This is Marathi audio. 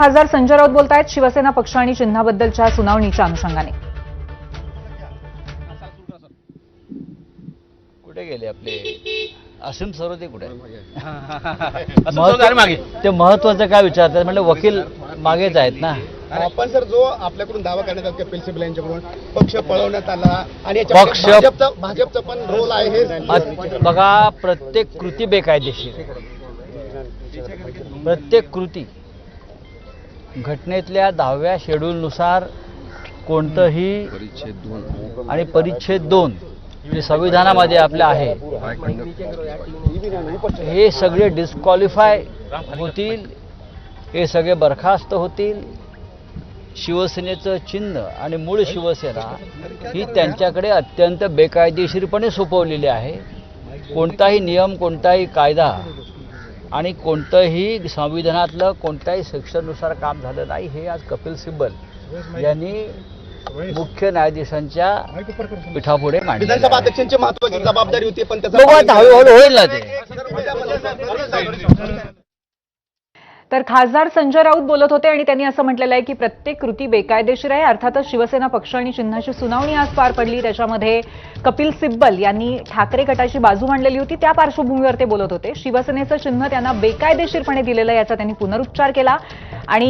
खासदार संजय राऊत बोलतायत शिवसेना पक्ष आणि चिन्हाबद्दलच्या सुनावणीच्या अनुषंगाने। कुठे गेले आपले असीम सरोदे कुठे मागे ते महत्वाचं काय विचारतात म्हणजे वकील मागेच आहेत ना। आपण सर जो आपल्याकडून दावा करण्यात आला कपिल सिब्बल यांच्याकडून पक्ष पळवण्यात आला आणि पक्ष- भाजपचं पण रोल आहे हे बघा, प्रत्येक कृती बेकायदेशीर, प्रत्येक कृती घटनेतल्या 10व्या शेड्यूलनुसार कोणतंही आणि परिच्छेद 2 जे संविधानामध्ये आपलं आहे हे सगळे डिस्क्वालिफाय होतील, हे सगळे बरखास्त होतील। शिवसेनेचं चिन्ह आणि मूळ शिवसेना ही त्यांच्याकडे अत्यंत बेकायदेशीरपणे सोपवलेली आहे। कोणताही नियम, कोणताही कायदा आणि कोणतंही संविधानातलं कोणत्याही सेक्शननुसार काम झालं नाही, हे आज कपिल सिब्बल यांनी मुख्य न्यायाधीशांच्या पीठापुढे मांडले। विधानसभा अध्यक्षांची महत्वाची जबाबदारी होती, पण बघू आता हळूहळू होईल ना ते। तर खासदार संजय राऊत बोलत होते आणि त्यांनी असं म्हटलेलं आहे की प्रत्येक कृती बेकायदेशीर आहे। अर्थातच शिवसेना पक्ष आणि चिन्हाची सुनावणी आज पार पडली, त्याच्यामध्ये कपिल सिब्बल यांनी ठाकरे गटाची बाजू मांडलेली होती, त्या पार्श्वभूमीवर ते बोलत होते। शिवसेनेचं चिन्ह त्यांना बेकायदेशीरपणे दिलेलं याचा त्यांनी पुनरुच्चार केला आणि